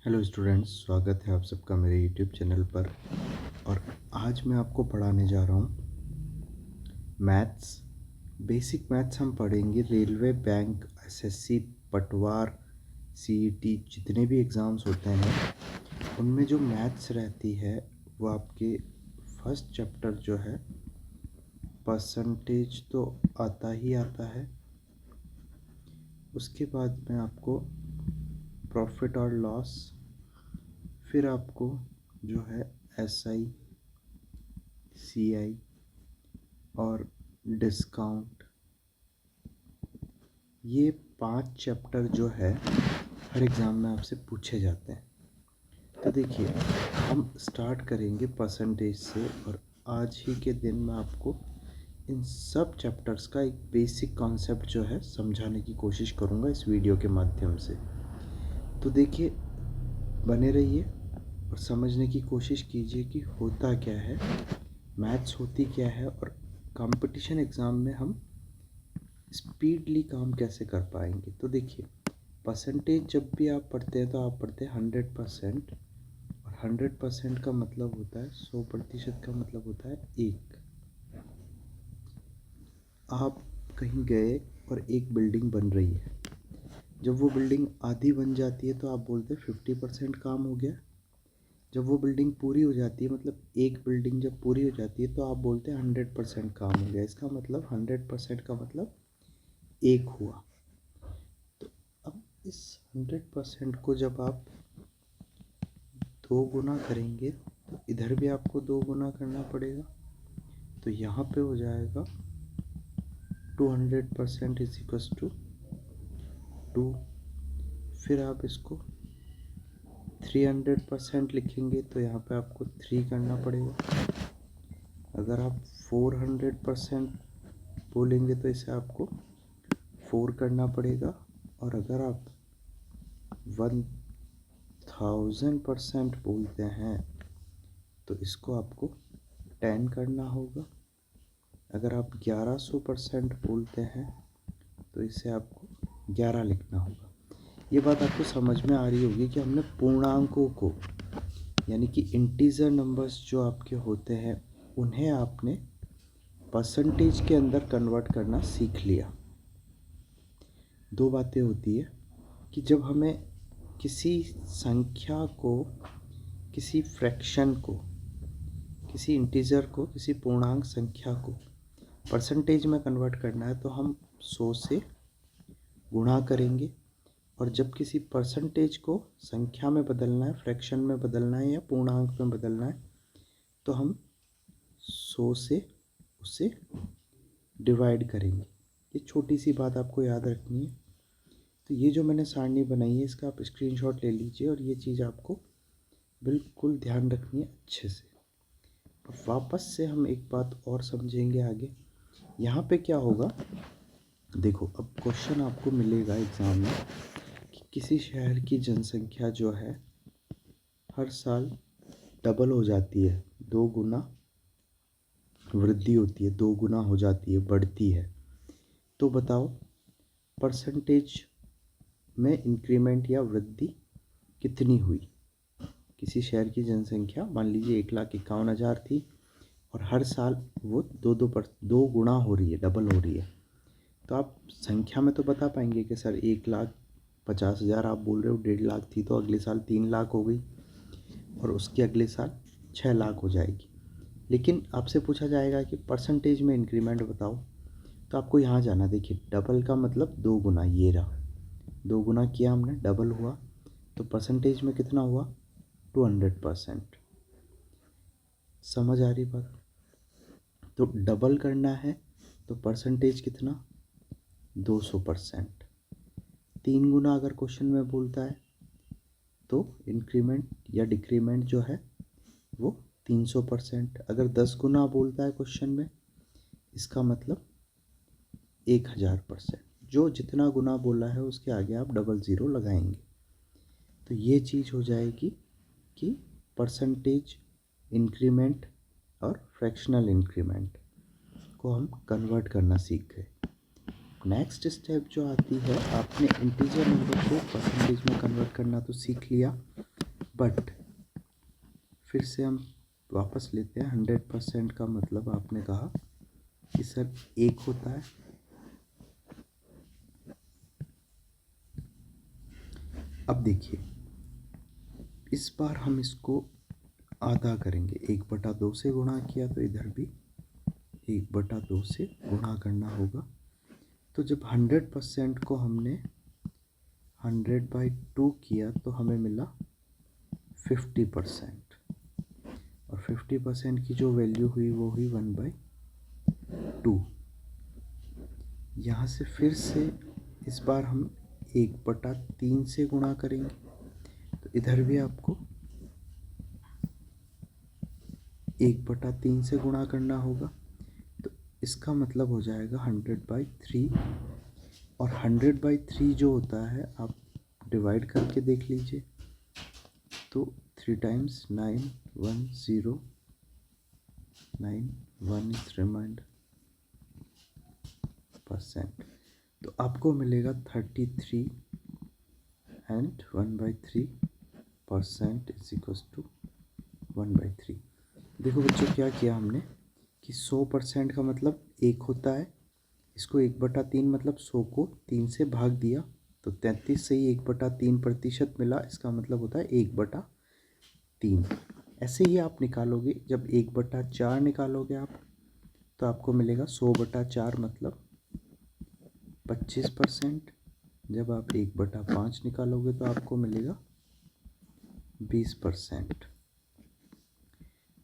Hello students, स्वागत है आप सबका मेरे यूट्यूब चैनल पर। और आज मैं आपको पढ़ाने जा रहा हूँ मैथ्स। बेसिक मैथ्स हम पढ़ेंगे। रेलवे, बैंक, एसएससी, पटवार, सीईटी, जितने भी एग्ज़ाम्स होते हैं उनमें जो मैथ्स रहती है वो आपके फर्स्ट चैप्टर जो है परसेंटेज तो आता ही आता है। उसके बाद में आपको प्रॉफिट और लॉस, फिर आपको जो है एसआई, सीआई और डिस्काउंट, ये 5 चैप्टर जो है हर एग्ज़ाम में आपसे पूछे जाते हैं। तो देखिए, हम स्टार्ट करेंगे परसेंटेज से और आज ही के दिन मैं आपको इन सब चैप्टर्स का एक बेसिक कॉन्सेप्ट जो है समझाने की कोशिश करूँगा इस वीडियो के माध्यम से। तो देखिए, बने रहिए और समझने की कोशिश कीजिए कि होता क्या है, मैथ्स होती क्या है और कंपटीशन एग्ज़ाम में हम स्पीडली काम कैसे कर पाएंगे। तो देखिए, परसेंटेज जब भी आप पढ़ते हैं तो आप पढ़ते हैं 100%। और 100% का मतलब होता है 100% का मतलब होता है एक। आप कहीं गए और एक बिल्डिंग बन रही है, जब वो बिल्डिंग आधी बन जाती है तो आप बोलते हैं 50% काम हो गया। जब वो बिल्डिंग पूरी हो जाती है, मतलब एक बिल्डिंग जब पूरी हो जाती है, तो आप बोलते हैं 100% काम हो गया। इसका मतलब 100% का मतलब एक हुआ। तो अब इस 100% को जब आप 2 गुना करेंगे तो इधर भी आपको 2 गुना करना पड़ेगा। तो यहाँ पे हो जाएगा 200% इज इक्वस टू 2। फिर आप इसको 300% लिखेंगे तो यहाँ पे आपको 3 करना पड़ेगा। अगर आप 400% बोलेंगे तो इसे आपको 4 करना पड़ेगा। और अगर आप 1000% बोलते हैं तो इसको आपको 10 करना होगा। अगर आप 1100% बोलते हैं तो इसे आपको 11 लिखना होगा। ये बात आपको समझ में आ रही होगी कि हमने पूर्णांकों को, यानी कि इंटीजर नंबर्स जो आपके होते हैं, उन्हें आपने परसेंटेज के अंदर कन्वर्ट करना सीख लिया। दो बातें होती है कि जब हमें किसी संख्या को, किसी फ्रैक्शन को, किसी इंटीजर को, किसी पूर्णांक संख्या को परसेंटेज में कन्वर्ट करना है तो हम 100 से गुणा करेंगे। और जब किसी परसेंटेज को संख्या में बदलना है, फ्रैक्शन में बदलना है या पूर्णांक में बदलना है, तो हम 100 से उसे डिवाइड करेंगे। ये छोटी सी बात आपको याद रखनी है। तो ये जो मैंने सारणी बनाई है, इसका आप स्क्रीनशॉट ले लीजिए और ये चीज़ आपको बिल्कुल ध्यान रखनी है अच्छे से। और वापस से हम एक बात और समझेंगे आगे। यहाँ पे क्या होगा, देखो, अब क्वेश्चन आपको मिलेगा एग्ज़ाम में कि किसी शहर की जनसंख्या जो है हर साल डबल हो जाती है, 2 गुना वृद्धि होती है, 2 गुना हो जाती है, बढ़ती है। तो बताओ परसेंटेज में इंक्रीमेंट या वृद्धि कितनी हुई। किसी शहर की जनसंख्या मान लीजिए 1,51,000 थी और हर साल वो दो गुना हो रही है, डबल हो रही है। तो आप संख्या में तो बता पाएंगे कि सर 1,50,000 आप बोल रहे हो, 1.5 लाख थी तो अगले साल 3 लाख हो गई और उसके अगले साल 6 लाख हो जाएगी। लेकिन आपसे पूछा जाएगा कि परसेंटेज में इंक्रीमेंट बताओ, तो आपको यहाँ जाना। देखिए, डबल का मतलब 2 गुना, ये रहा 2 गुना किया हमने, डबल हुआ, तो परसेंटेज में कितना हुआ, 200%। समझ आ रही बात। तो डबल करना है तो परसेंटेज कितना, 200%। 3 गुना अगर क्वेश्चन में बोलता है तो इंक्रीमेंट या डिक्रीमेंट जो है वो 300%। अगर 10 गुना बोलता है क्वेश्चन में, इसका मतलब 1000%। जो जितना गुना बोला है उसके आगे आप डबल ज़ीरो लगाएंगे। तो ये चीज़ हो जाएगी कि परसेंटेज इंक्रीमेंट और फ्रैक्शनल इंक्रीमेंट को हम कन्वर्ट करना सीख गए। नेक्स्ट स्टेप जो आती है, आपने इंटीजर नंबर को परसेंटेज में कन्वर्ट करना तो सीख लिया। बट फिर से हम वापस लेते हैं। 100% का मतलब आपने कहा कि सर 1 होता है। अब देखिए, इस बार हम इसको आधा करेंगे। 1/2 से गुणा किया तो इधर भी 1/2 से गुणा करना होगा। तो जब 100% को हमने 100/2 किया तो हमें मिला 50%, और 50% की जो वैल्यू हुई वो हुई 1/2। यहाँ से फिर से इस बार हम 1/3 से गुणा करेंगे, तो इधर भी आपको 1/3 से गुणा करना होगा। तो इसका मतलब हो जाएगा 100/3, और 100/3 जो होता है आप डिवाइड करके देख लीजिए। तो 3 टाइम्स 9 1 0 9 1 इज रिमाइंडर %, तो आपको मिलेगा 33 एंड 1/3% इज इक्वल टू 1/3। देखो बच्चों, क्या किया हमने कि 100% का मतलब 1 होता है। इसको 1/3 मतलब 100 को 3 से भाग दिया, तो 33 से ही 1/3% मिला। इसका मतलब होता है 1/3। ऐसे ही आप निकालोगे, जब 1/4 निकालोगे आप, तो आपको मिलेगा 100/4 मतलब 25%। जब आप 1/5 निकालोगे तो आपको मिलेगा 20%।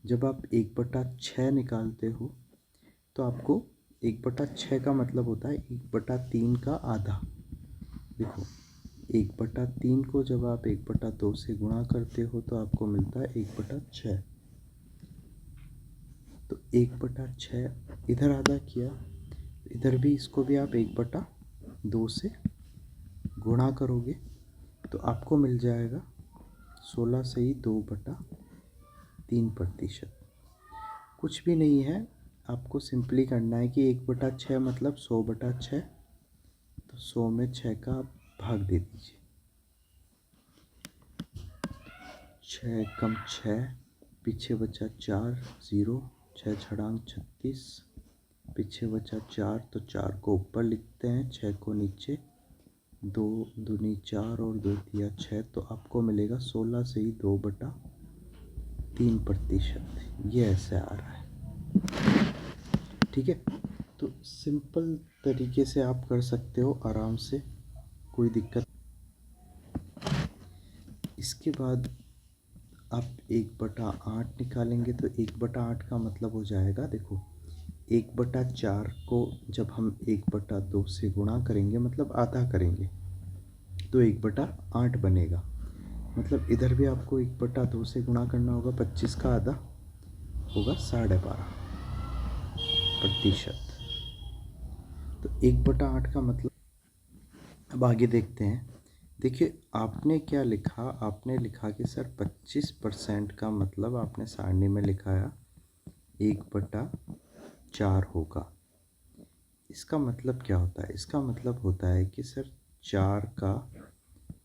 जब आप 1/6 निकालते हो तो आपको 1/6 का मतलब होता है 1/3 का आधा। देखो, 1/3 को जब आप 1/2 से गुणा करते हो तो आपको मिलता है 1/6। तो 1/6 इधर आधा किया, इधर भी इसको भी आप 1/2 से गुणा करोगे तो आपको मिल जाएगा 16 से ही 2/3%। कुछ भी नहीं है, आपको सिंपली करना है कि 1/6 मतलब 100/6, तो 100 में 6 का आप भाग दे दीजिए। 6 कम 6, पीछे बचा 4 0, 6 छड़ांग 36, पीछे बचा 4, तो 4 को ऊपर लिखते हैं, 6 को नीचे। 2 दूनी 4 और 2 तिया 6, तो आपको मिलेगा 16 से ही 2/3%। ये ऐसे आ रहा है, ठीक है। तो सिंपल तरीके से आप कर सकते हो आराम से, कोई दिक्कत। इसके बाद आप 1/8 निकालेंगे, तो 1/8 का मतलब हो जाएगा, देखो 1/4 को जब हम 1/2 से गुणा करेंगे मतलब आधा करेंगे, तो 1/8 बनेगा। मतलब इधर भी आपको 1/2 से गुणा करना होगा। 25 का आधा होगा 12.5%। तो 1/8 का मतलब, अब आगे देखते हैं। देखिए, आपने क्या लिखा, आपने लिखा कि सर 25% का मतलब आपने सारणी में लिखाया 1/4 होगा। इसका मतलब क्या होता है? इसका मतलब होता है कि सर 4 का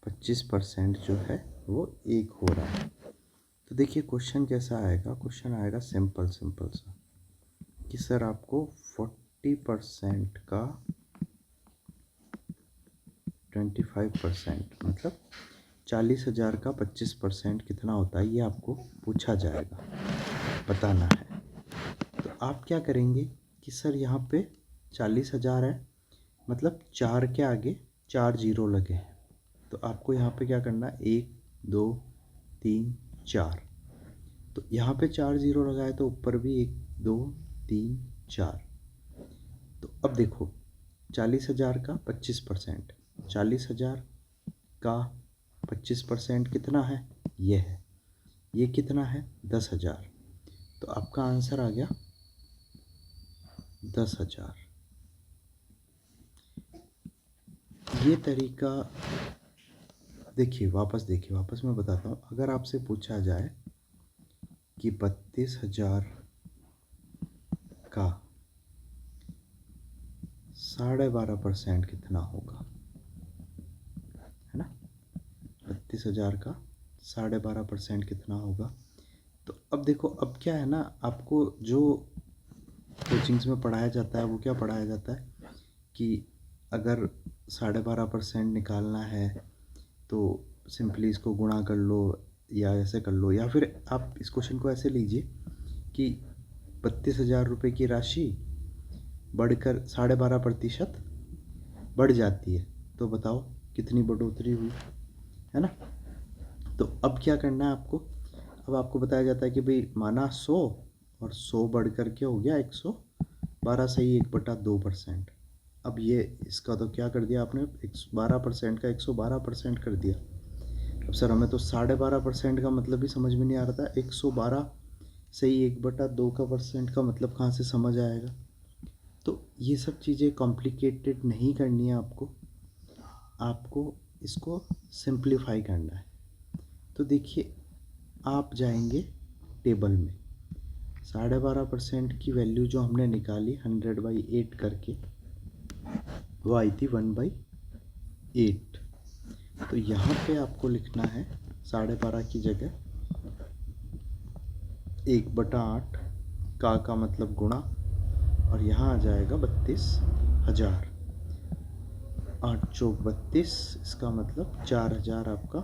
25% जो है वो 1 हो रहा है। तो देखिए क्वेश्चन कैसा आएगा। क्वेश्चन आएगा सिंपल सिंपल सा कि सर आपको 40% का 25% मतलब 40,000 का 25% कितना होता है, ये आपको पूछा जाएगा, बताना है। तो आप क्या करेंगे कि सर यहाँ पे 40,000 है, मतलब 4 के आगे 4 जीरो लगे हैं, तो आपको यहाँ पे क्या करना है, 1 2 3 4। तो यहाँ पे 4 जीरो लगाए तो ऊपर भी 1 2 3 4। तो अब देखो 40,000 का 25%, 40,000 का 25% कितना है, ये है। ये कितना है, 10,000। तो आपका आंसर आ गया 10,000। ये तरीका देखिए, वापस मैं बताता हूँ। अगर आपसे पूछा जाए कि 32,000 का 12.5% कितना होगा, है ना। 32,000 का 12.5% कितना होगा। तो अब देखो, अब क्या है ना, आपको जो कोचिंग्स में पढ़ाया जाता है वो क्या पढ़ाया जाता है कि अगर 12.5% निकालना है तो सिंपली इसको गुणा कर लो या ऐसे कर लो, या फिर आप इस क्वेश्चन को ऐसे लीजिए कि 32,000 रुपये की राशि बढ़कर 12.5% बढ़ जाती है, तो बताओ कितनी बढ़ोतरी हुई, है ना। तो अब क्या करना है आपको, अब आपको बताया जाता है कि भाई माना 100 और 100 बढ़ कर के हो गया 112, सही 1/2%। अब ये इसका तो क्या कर दिया आपने, 12% का 112% कर दिया। अब सर हमें तो 12.5% का मतलब भी समझ में नहीं आ रहा था, 112 सही 1/2% का मतलब कहाँ से समझ आएगा। तो ये सब चीज़ें कॉम्प्लिकेटेड नहीं करनी है आपको, आपको इसको सिंप्लीफाई करना है। तो देखिए, आप जाएंगे टेबल में, 12.5% की वैल्यू जो हमने निकाली 100/8 करके, वो आई थी 1/8। तो यहाँ पे आपको लिखना है 12.5 की जगह 1/8 का मतलब गुणा, और यहाँ आ जाएगा 32,000। 8 चौक 32, इसका मतलब 4,000 आपका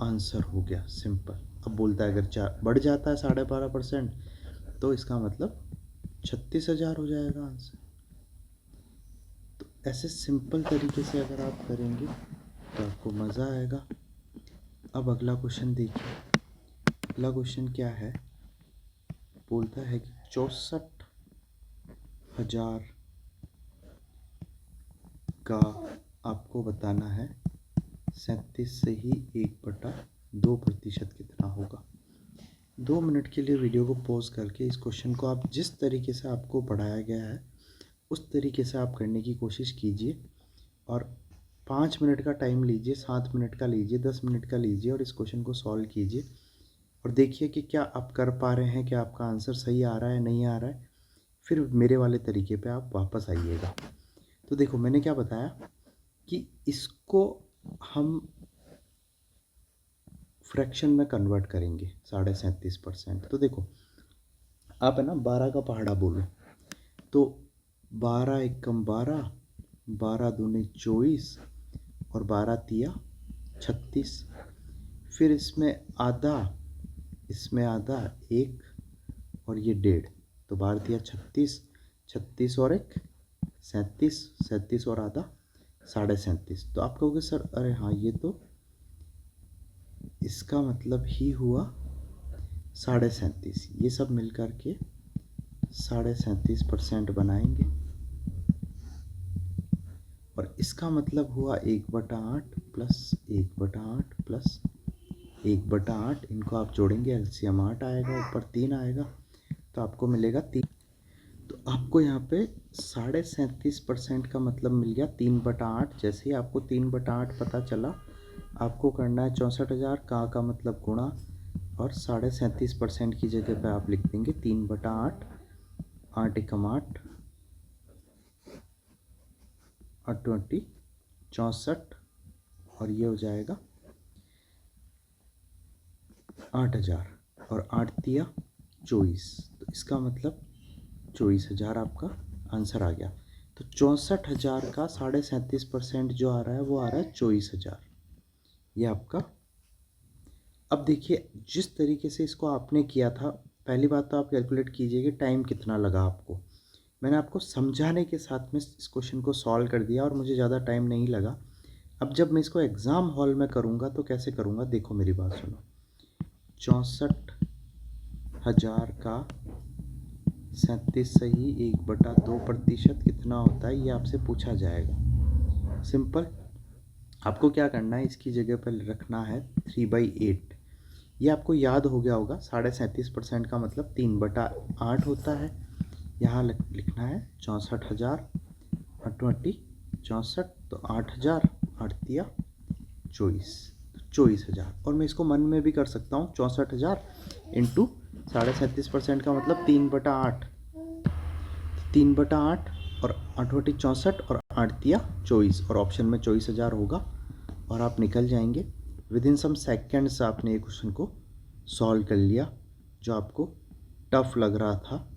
आंसर हो गया, सिंपल। अब बोलता है अगर बढ़ जाता है 12.5% तो इसका मतलब 36,000 हो जाएगा आंसर। तो ऐसे सिंपल तरीके से अगर आप करेंगे तो आपको मज़ा आएगा। अब अगला क्वेश्चन देखिए, अगला क्वेश्चन क्या है, बोलता है कि 64,000 का आपको बताना है 37 से ही 1/2% कितना होगा। 2 मिनट के लिए वीडियो को पॉज करके इस क्वेश्चन को आप जिस तरीके से आपको पढ़ाया गया है उस तरीके से आप करने की कोशिश कीजिए, और 5 मिनट का टाइम लीजिए, 7 मिनट का लीजिए, 10 मिनट का लीजिए, और इस क्वेश्चन को सॉल्व कीजिए और देखिए कि क्या आप कर पा रहे हैं, क्या आपका आंसर सही आ रहा है, नहीं आ रहा है। फिर मेरे वाले तरीके पे आप वापस आइएगा। तो देखो, मैंने क्या बताया कि इसको हम फ्रैक्शन में कन्वर्ट करेंगे 37.5%। तो देखो, आप है ना 12 का पहाड़ा बोलो, तो 12 एकम 12, 12 दूनी 24 और 12 तिया 36। फिर इसमें आधा 1 और ये 1.5, तो 12 तिया 36, 36 और 1 37, 37 और आधा 37.5। तो आप कहोगे सर अरे हाँ, ये तो इसका मतलब ही हुआ 37.5। ये सब मिल कर के 37.5% बनाएंगे, और इसका मतलब हुआ 1/8 प्लस 1/8 प्लस 1/8। इनको आप जोड़ेंगे, एलसीएम 8 आएगा, ऊपर 3 आएगा, तो आपको मिलेगा 3। तो आपको यहाँ पे 37.5% का मतलब मिल गया 3/8। जैसे ही आपको 3/8 पता चला, आपको करना है 64,000 का मतलब गुणा, और 37.5% की जगह पे आप लिख देंगे 3/8, 8 एकम 8, 8 64, और ये हो जाएगा 8,000, और 8 तिया 24। तो इसका मतलब 24,000 आपका आंसर आ गया। तो 64,000 का 37.5% जो आ रहा है वो आ रहा है 24,000, ये आपका। अब देखिए, जिस तरीके से इसको आपने किया था, पहली बात तो आप कैलकुलेट कीजिए कि टाइम कितना लगा आपको। मैंने आपको समझाने के साथ में इस क्वेश्चन को सॉल्व कर दिया और मुझे ज़्यादा टाइम नहीं लगा। अब जब मैं इसको एग्ज़ाम हॉल में करूँगा तो कैसे करूँगा, देखो मेरी बात सुनो। 64,000 का 37 सही 1/2% कितना होता है, ये आपसे पूछा जाएगा। सिंपल, आपको क्या करना है, इसकी जगह पर रखना है 3/8। ये आपको याद हो गया होगा, 37.5% का मतलब 3/8 होता है। यहाँ लिखना है 64,000, 64, तो 8,000, 8 तिया 24, 24,000। और मैं इसको मन में भी कर सकता हूँ, 64,000 इंटू 37.5% का मतलब 3/8, 3/8 और 8 64 और 8 तिया 24, और ऑप्शन में 24,000 होगा और आप निकल जाएंगे। विद इन सम सेकेंड्स आपने ये क्वेश्चन को सॉल्व कर लिया जो आपको टफ लग रहा था।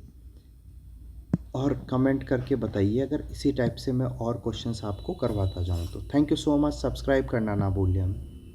और कमेंट करके बताइए अगर इसी टाइप से मैं और क्वेश्चंस आपको करवाता जाऊं तो। Thank you so much. Subscribe करना ना भूलिए।